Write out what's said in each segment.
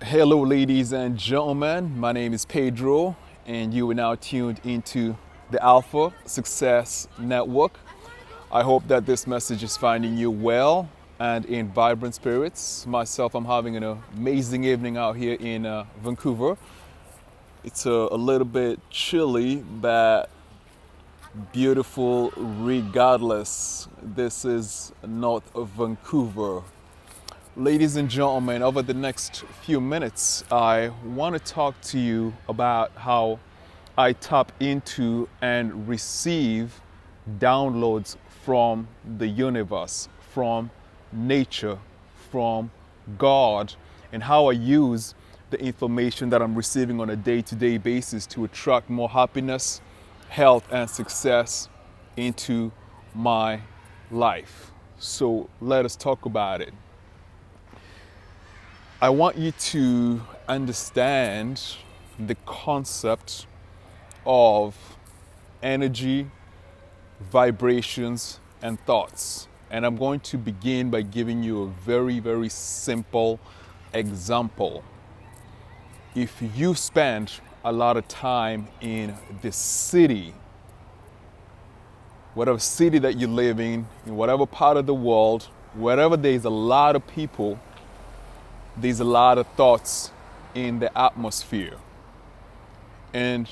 Hello, ladies and gentlemen. My name is Pedro, and you are now tuned into the Alpha Success Network. I hope that this message is finding you well and in vibrant spirits. Myself, I'm having an amazing evening out here in Vancouver. It's a little bit chilly, but beautiful regardless. This is North of Vancouver. Ladies and gentlemen, over the next few minutes, I want to talk to you about how I tap into and receive downloads from the universe, from nature, from God, and how I use the information that I'm receiving on a day-to-day basis to attract more happiness, health, and success into my life. So let us talk about it. I want you to understand the concept of energy, vibrations, and thoughts. And I'm going to begin by giving you a very, very simple example. If you spend a lot of time in the city, whatever city that you live in whatever part of the world, wherever there's a lot of people, there's a lot of thoughts in the atmosphere. And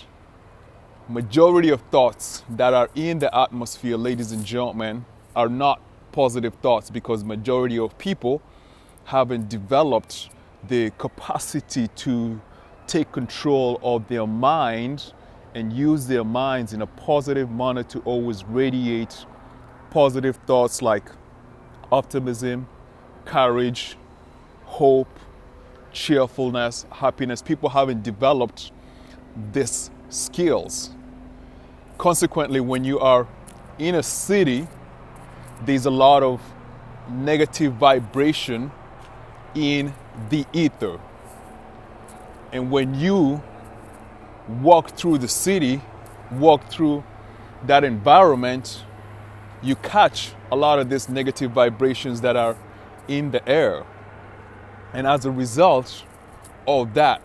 majority of thoughts that are in the atmosphere, ladies and gentlemen, are not positive thoughts because majority of people haven't developed the capacity to take control of their mind and use their minds in a positive manner to always radiate positive thoughts like optimism, courage, hope, cheerfulness, happiness. People haven't developed these skills. Consequently, when you are in a city, there's a lot of negative vibration in the ether. And when you walk through the city, walk through that environment, you catch a lot of these negative vibrations that are in the air. And as a result of that,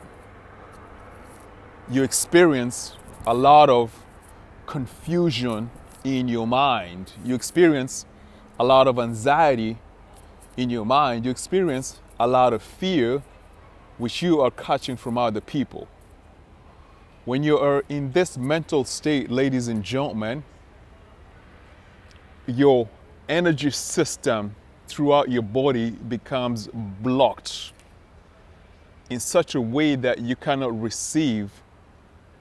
you experience a lot of confusion in your mind. You experience a lot of anxiety in your mind. You experience a lot of fear, which you are catching from other people. When you are in this mental state, ladies and gentlemen, your energy system throughout your body becomes blocked in such a way that you cannot receive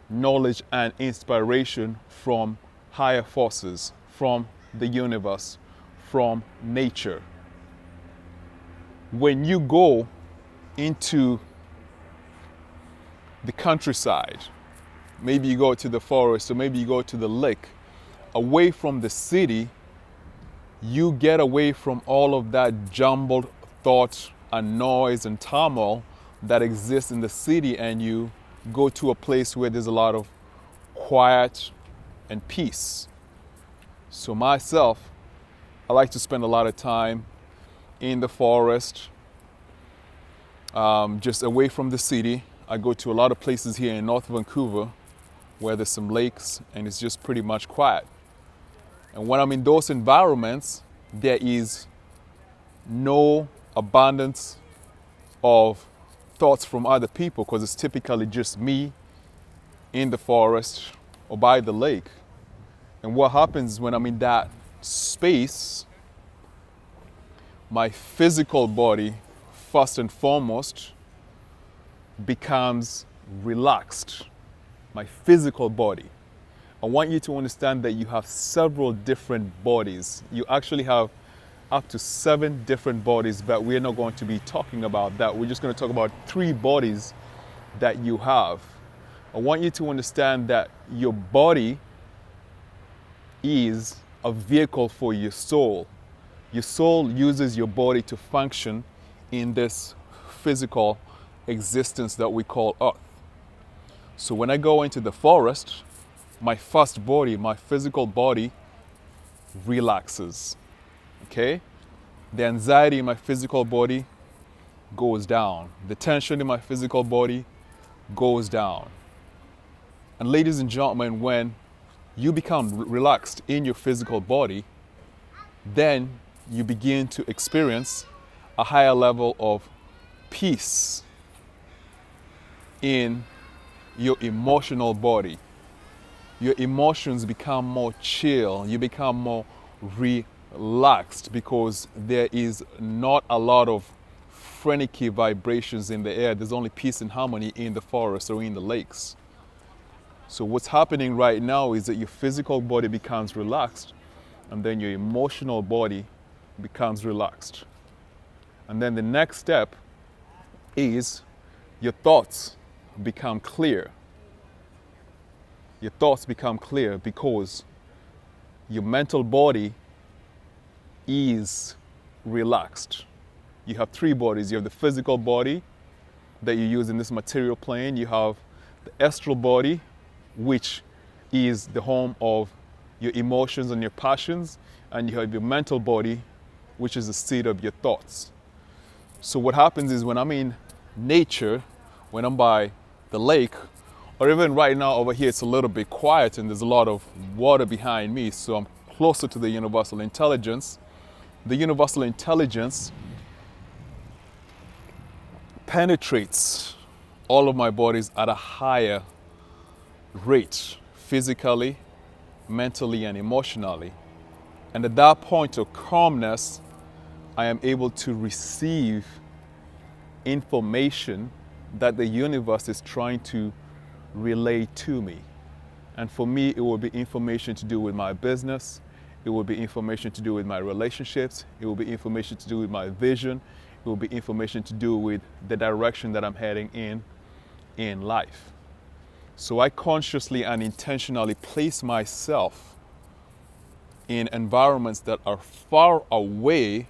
knowledge and inspiration from higher forces, from the universe, from nature. When you go into the countryside, maybe you go to the forest or maybe you go to the lake, away from the city, you get away from all of that jumbled thought and noise and turmoil that exists in the city, and you go to a place where there's a lot of quiet and peace. So myself, I like to spend a lot of time in the forest, just away from the city. I go to a lot of places here in North Vancouver where there's some lakes and it's just pretty much quiet. And when I'm in those environments, there is no abundance of thoughts from other people because it's typically just me in the forest or by the lake. And what happens when I'm in that space, my physical body, first and foremost, becomes relaxed. My physical body. I want you to understand that you have several different bodies. You actually have up to 7 different bodies, but we're not going to be talking about that. We're just going to talk about 3 bodies that you have. I want you to understand that your body is a vehicle for your soul. Your soul uses your body to function in this physical existence that we call Earth. So when I go into the forest, my first body, my physical body, relaxes. Okay? The anxiety in my physical body goes down. The tension in my physical body goes down. And ladies and gentlemen, when you become relaxed in your physical body, then you begin to experience a higher level of peace in your emotional body. Your emotions become more chill, you become more relaxed because there is not a lot of freaky vibrations in the air. There's only peace and harmony in the forest or in the lakes. So what's happening right now is that your physical body becomes relaxed, and then your emotional body becomes relaxed. And then the next step is your thoughts become clear. Your thoughts become clear because your mental body is relaxed. You have three bodies. You have the physical body that you use in this material plane. You have the astral body, which is the home of your emotions and your passions. And you have your mental body, which is the seat of your thoughts. So what happens is when I'm in nature, when I'm by the lake, or even right now over here, it's a little bit quiet and there's a lot of water behind me, so I'm closer to the universal intelligence. The universal intelligence penetrates all of my bodies at a higher rate, physically, mentally, and emotionally. And at that point of calmness, I am able to receive information that the universe is trying to relay to me. And for me, it will be information to do with my business. It will be information to do with my relationships. It will be information to do with my vision. It will be information to do with the direction that I'm heading in life. So I consciously and intentionally place myself in environments that are far away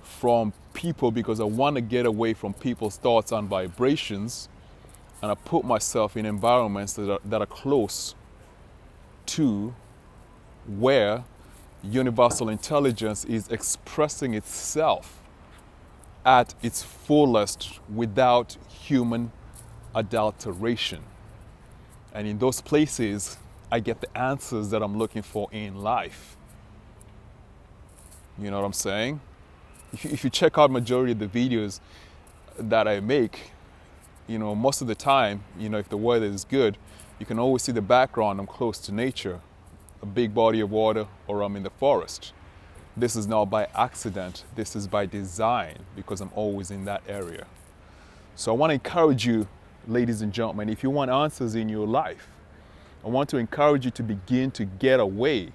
from people because I want to get away from people's thoughts and vibrations, and I put myself in environments that are close to where universal intelligence is expressing itself at its fullest without human adulteration. And in those places, I get the answers that I'm looking for in life. You know what I'm saying? If you check out majority of the videos that I make, you know, most of the time, you know, if the weather is good, you can always see the background. I'm close to nature, a big body of water, or I'm in the forest. This is not by accident. This is by design because I'm always in that area. So I want to encourage you, ladies and gentlemen, if you want answers in your life, I want to encourage you to begin to get away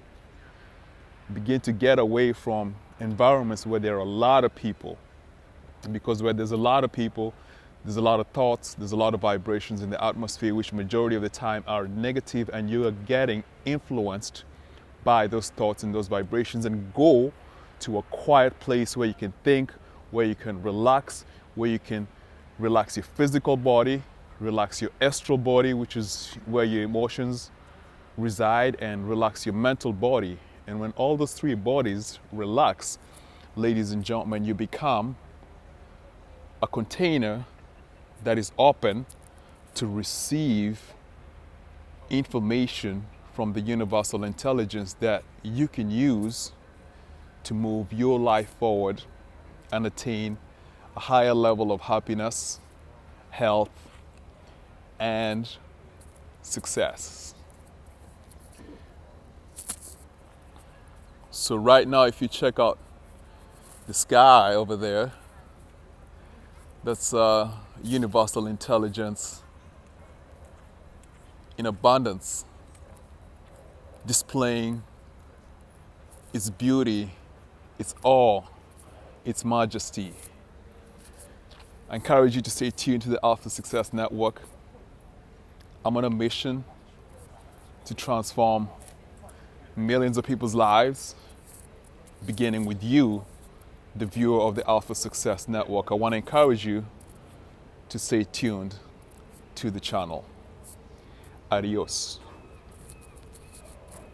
from environments where there are a lot of people. Because where there's a lot of people, there's a lot of thoughts, there's a lot of vibrations in the atmosphere, which majority of the time are negative, and you are getting influenced by those thoughts and those vibrations. And go to a quiet place where you can think, where you can relax, where you can relax your physical body, relax your astral body, which is where your emotions reside, and relax your mental body. And when all those three bodies relax, ladies and gentlemen, you become a container that is open to receive information from the universal intelligence that you can use to move your life forward and attain a higher level of happiness, health, and success. So right now, if you check out the sky over there, that's universal intelligence in abundance, displaying its beauty, its awe, its majesty. I encourage you to stay tuned to the Alpha Success Network. I'm on a mission to transform millions of people's lives, beginning with you, the viewer of the Alpha Success Network. I want to encourage you to stay tuned to the channel. Adios.